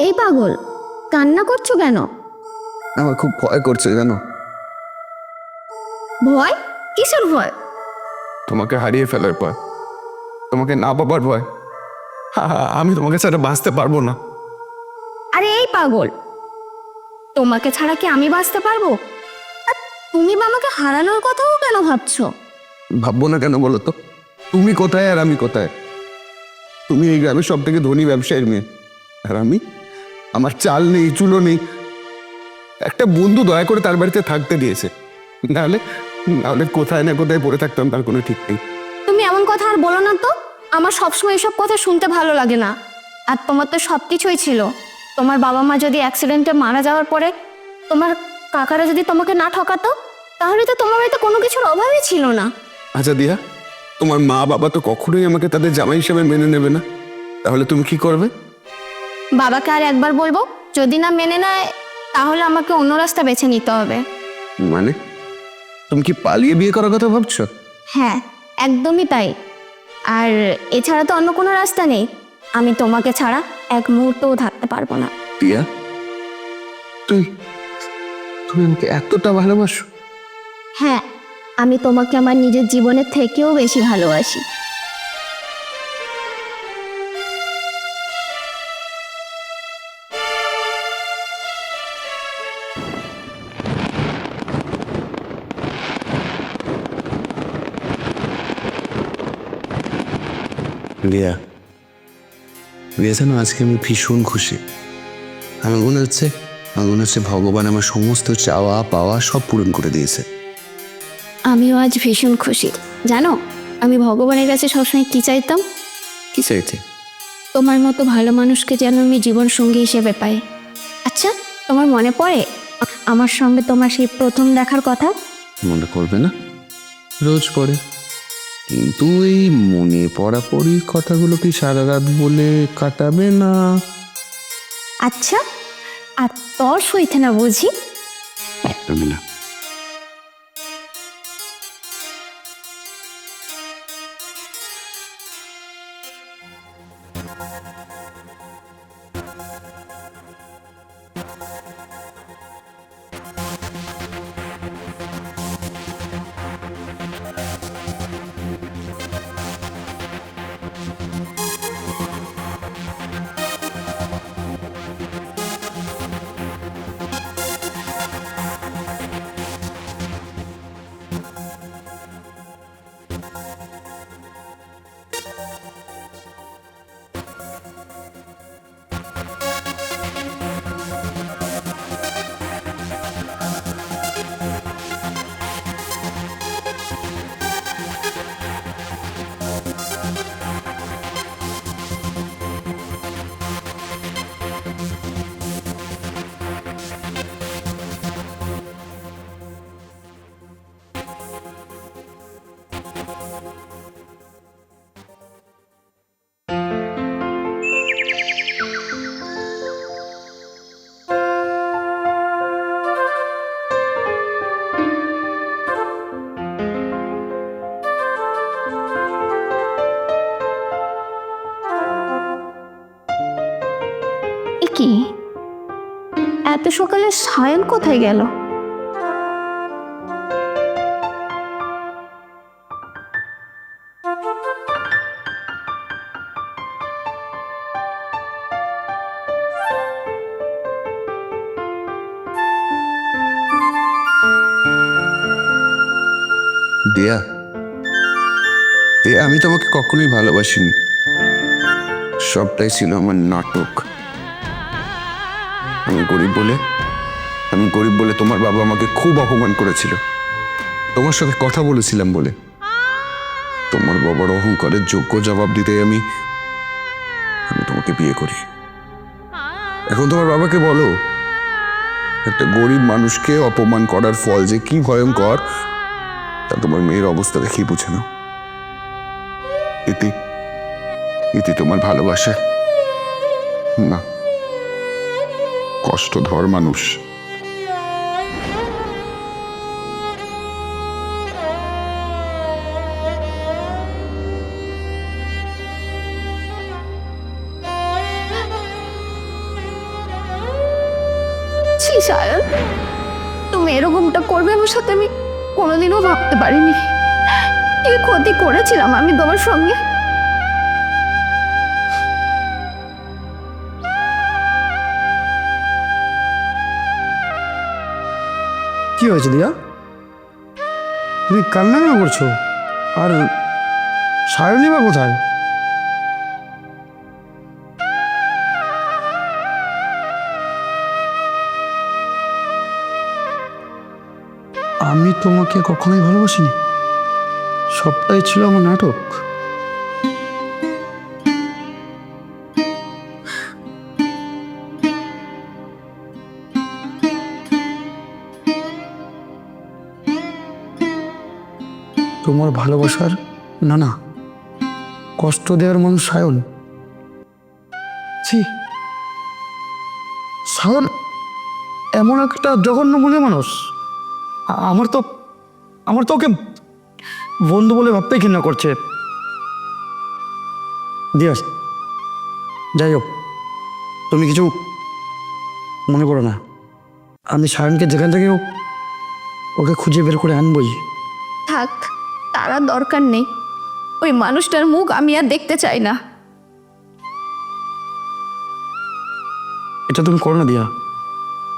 এই পাগল, কান্না করছো কেন? আমার খুব ভয় করছে জানো। ভয়? কিসের ভয়? তোমাকে হারিয়ে ফেলার ভয়, তোমাকে না পাবার ভয়। আমি তোমাকে ছাড়া বাঁচতে পারবো না। আরে এই পাগল, তোমাকে ছাড়া কি আমি বাঁচতে পারবো? আর তুমি বা আমাকে হারানোর কথাও কেন ভাবছো? ভাববো না কেন বলো তো? তুমি কোথায় আর আমি কোথায়? তুমি এই গ্রামের সব থেকে ধনী ব্যবসায়ীর মেয়ে, আর আমি, আমার চাল নেই, চুলো নেই। একটা বন্ধু দয়া করে তার বাড়িতে থাকতে দিয়েছে, নাহলে নাহলে কোথায় না কোথায় পড়ে থাকতাম তার কোনো ঠিক নেই। তুমি এমন কথা আর বলো না তো। আমার সবসময় এসব কথা শুনতে ভালো লাগে না। আর তোমার তো সব কিছুই ছিল। তোমার বাবা মা যদি অ্যাক্সিডেন্টে মারা যাওয়ার পরে তোমার কাকারা যদি তোমাকে না ঠকাতো, তাহলে তো তোমার বাড়িতে কোনো কিছুর অভাবই ছিল না। আচ্ছা দিয়া, তোমার মা বাবা তো কখনোই আমাকে তাদের জামাই হিসেবে মেনে নেবে না, তাহলে তুমি কি করবে? বাবাকে আর একবার বলবো, যদি না মেনে নেয় তাহলে আমাকে অন্য রাস্তা বেছে নিতে হবে। মানে তুমি কি পালিয়ে বিয়ে করার কথা ভাবছো? হ্যাঁ, একদমই তাই। আর এছাড়া তো অন্য কোনো রাস্তা নেই। আমি তোমাকে ছাড়া এক মুহূর্তও থাকতে পারবো না। দিয়া, তুই তুমি আমাকে এতটা ভালোবাসো? হ্যাঁ, আমি তোমাকে আমার নিজের জীবনের থেকেও বেশি ভালোবাসি। রিয়া, রিয়া জানো আজকে আমি ভীষণ খুশি। আমার মনে হচ্ছে ভগবান আমার সমস্ত চাওয়া পাওয়া সব পূরণ করে দিয়েছে। আমিও আজ ভীষণ খুশি। জানো, আমি ভগবানের কাছে সবসময় কি চাইতাম? কি চাইছে? তোমার মতো ভালো মানুষকে যেন আমি জীবন সঙ্গী হিসেবে পাই। আচ্ছা, তোমার মনে পড়ে আমার সঙ্গে তোমার সেই প্রথম দেখার কথা? মনে করবে না? রোজ পড়ে, কিন্তু এই মনে পড়াপড়ির কথাগুলো কি সারা রাত বলে কাটাবে না? আচ্ছা, আর তর সইতে না বুঝি? একদমই না। এ কি, এত সকালে সায়ন কোথায় গেল? দিয়া, দিয়া, আমি তোমাকে কখনোই ভালোবাসিনি। সবটাই ছিল আমার নাটক। আমি গরিব বলে তোমার বাবা আমাকে খুব অপমান করেছিল। তোমার সাথে কথা বলেছিলাম বলে তোমার বাবার অহংকারের যোগ্য জবাব দিতে আমি আমি তোমাকে বিয়ে করি। এখন তোমার বাবাকে বলো, একটা গরিব মানুষকে অপমান করার ফল যে কি ভয়ঙ্কর তা তোমার মেয়ের অবস্থা দেখেই বুঝে নাও। ইতি, ইতি তোমার ভালোবাসা না, কষ্টধর মানুষ। সায়ন, তুমি এরকমটা করবে আমার সাথে আমি কোনোদিনও ভাবতে পারিনি। কি ক্ষতি করেছিলাম আমি তোমার সঙ্গে। কি হয়েছে দিয়া? তুমি কান্না কেন করছো? আর সায়নী বা কোথায়? আমি তোমাকে কখনোই ভালোবাসিনি, সবটাই ছিল আমার নাটক। তোমার ভালোবাসার না কষ্ট দেওয়ার মানুষ সায়ন। ছি, সায়ন এমন একটা জঘন্য মনে মানুষ। আমার তো ওকে বন্ধু বলে ভাবতেই ঘৃণা করছে। দিয়াস, যাই হোক, তুমি কিছু মনে করো না। আমি সায়নকে যেখান থেকে হোক ওকে খুঁজে বের করে আনবই। থাক, তার আর দরকার নেই। ওই মানুষটার মুখ আমি আর দেখতে চাই না। এটা তুমি করো না দিয়া,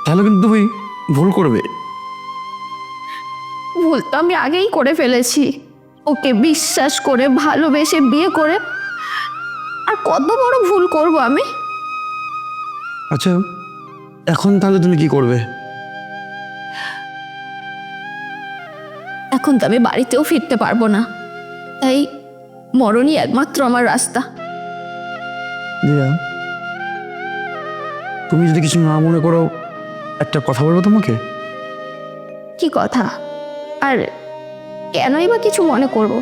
তাহলে কিন্তু তুমি ভুল করবে। ভুল তো আমি আগেই করে ফেলেছি, ওকে বিশ্বাস করে ভালোবেসে বিয়ে করে। আর কত বড় ভুল করব আমি। আচ্ছা, এখন তাহলে তুমি কি করবে? এখন তো আমি বাড়িতেও ফিরতে পারবো না, তাই মরণই একমাত্র আমার রাস্তা। দিয়া, তুমি যদি কিছু না মনে করো, একটা কথা বলবো তোমাকে। কি কথা? আর কেনই বা কিছু মনে করব?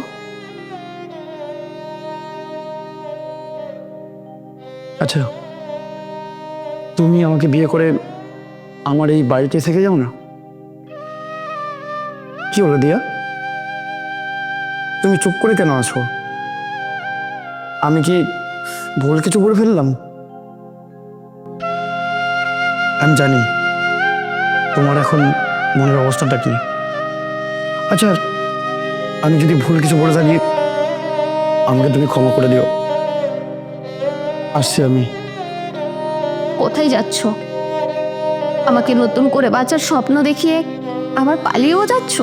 আচ্ছা, তুমি আমাকে বিয়ে করে আমার এই বাড়িতে থেকে যাও না। কি হলো দিয়া, তুমি চুপ করে কেন আছো? আমি কি ভুল কিছু বলে ফেললাম? আমি জানি তোমার এখন মনের অবস্থাটা কি। আচ্ছা, আমি যদি ভুল কিছু বলে থাকি আমাকে তুমি ক্ষমা করে দিও। আসছি আমি। কোথায় যাচ্ছ? আমাকে নতুন করে বাঁচার স্বপ্ন দেখিয়ে আবার পালিয়েও যাচ্ছ?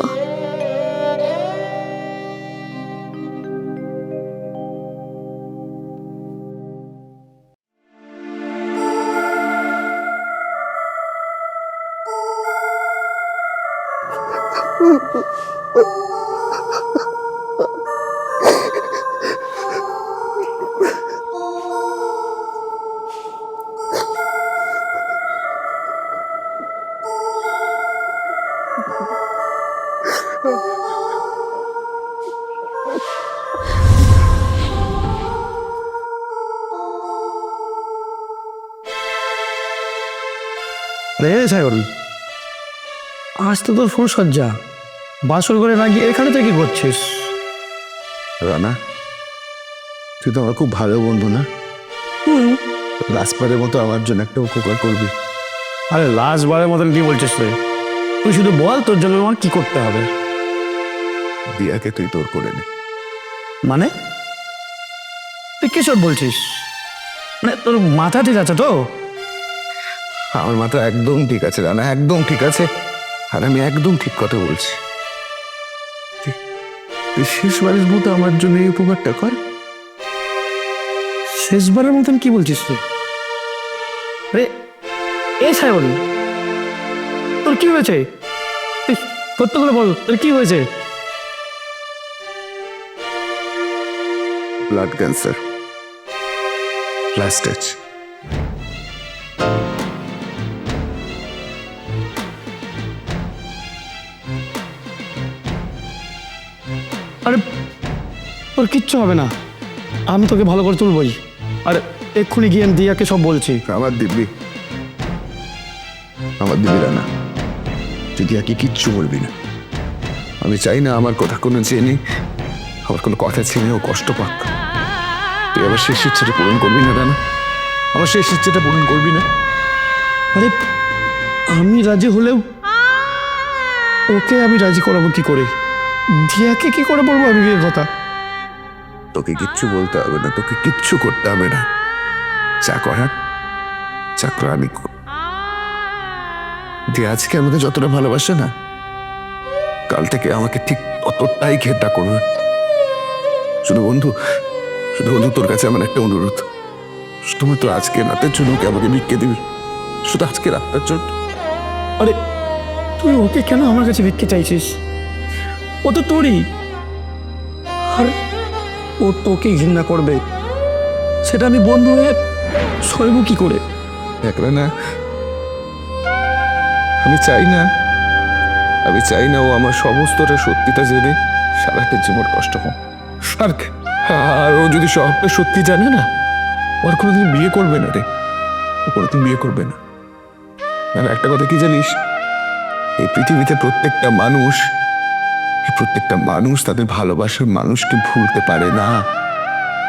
রে সায়ন, আজ তো তোর ফুলসজ্জা, বাসর করে না গিয়ে এখানে তুই কি করছিস? রানা, তুই তো আমার খুব ভালো বন্ধু না? লাস্টবারের মতো আমার জন্য একটা উপকার করবি? আরে লাস্ট বারের মতন কি বলছিস তুই? তুই শুধু বল তোর জন্য আমার কি করতে হবে। দিয়াকে তুই তোর করে নে। মানে তুই কিসব বলছিস? মানে তোর মাথা ঠিক আছে তো? আমার মাথা একদম ঠিক আছে রানা, একদম ঠিক আছে। আর আমি একদম ঠিক কথা বলছি। তুই শেষবারের মতো আমার জন্য এই উপকারটা কর। শেষবারের মতন কি বলছিস তুই? আরে এ সায়ন, তোর কি হয়েছে? তুই সত্য করে বল, তোর কি হয়েছে? Blood cancer, last stage. আরে তোর কিচ্ছু হবে না, আমি তোকে ভালো করে তুলবই। আর এক্ষুনি গিয়ে দিয়াকে সব বলছি। আমার দিব্যি, আমার দিবি রানা, তুই দিয়াকে কিচ্ছু বলবি না। আমি চাই না আমার কথা কোনো জেনে, আমার কোনো কথা ছেড়ে ও কষ্ট পাক। তুই আবার শেষ ইচ্ছাটা পূরণ করবি না রানা? আমার শেষ ইচ্ছাটা পূরণ করবি না? আরে আমি রাজি হলেও ওকে আমি রাজি করাবো কি করে? দিয়াকে কি করে বলবো আমি বিয়ের কথা? তোকে কিচ্ছু বলতে হবে না, তোকে কিচ্ছু করতে হবে না। যা করার যা করার আমি যে আজকে আমাকে যতটা ভালোবাসে না, কাল থেকে আমাকে ঠিক ততটাই ঘেটা করবে। শুধু বন্ধু তোর কাছে আমার একটা অনুরোধ, শুধুমাত্র আজকে রাতের জন্য ওকে আমাকে ভিক্ষে দিবি, শুধু আজকে রাতটার জন্য। আরে তুই ওকে কেন আমার কাছে ভিক্ষে চাইছিস? ও তো তোরই। আর ও তোকে ঘৃণা করবে, সেটা আমি বন্ধু হয়ে সইব কি করে? একলা না, আমি চাই না ও আমার সমস্তটা সত্যিটা জেনে সারাটা জীবন কষ্ট হোক। আর ও যদি সবটা সত্যি জানে না, ওর কোনোদিন বিয়ে করবে না রে, ও কোনোদিন বিয়ে করবে না। আর একটা কথা কি জানিস, এই পৃথিবীতে প্রত্যেকটা মানুষ তাদের ভালোবাসার মানুষকে ভুলতে পারে না,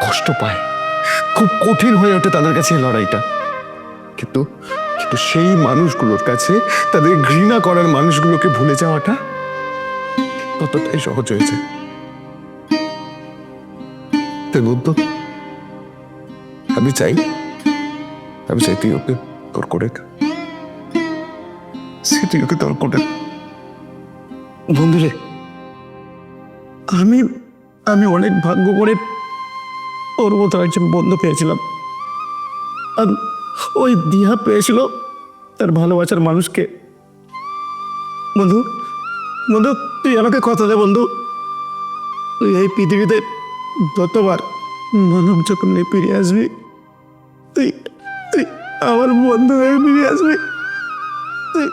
কষ্ট পায়, খুব কঠিন হয়ে ওঠে তাদের কাছে এই লড়াইটা। কিন্তু কিন্তু সেই মানুষগুলোর কাছে তাদের ঘৃণা করার মানুষগুলোকে ভুলে যাওয়াটা ততটাই সহজ হয়েছে। তাই বলতো আমি চাই তুই ওকে তোর করে তুই ওকে তোর করে। বন্ধুরে, আমি অনেক ভাগ্য করে ওর মতো একজন বন্ধু পেয়েছিলাম। আর ওই দিহা পেয়েছিল তার ভালোবাসার মানুষকে। বন্ধু তুই আমাকে কথা দে বন্ধু, তুই এই পৃথিবীতে যতবার মানব যখন নিয়ে ফিরে আসবি, তুই তুই আমার বন্ধু হয়ে ফিরে আসবি। তুই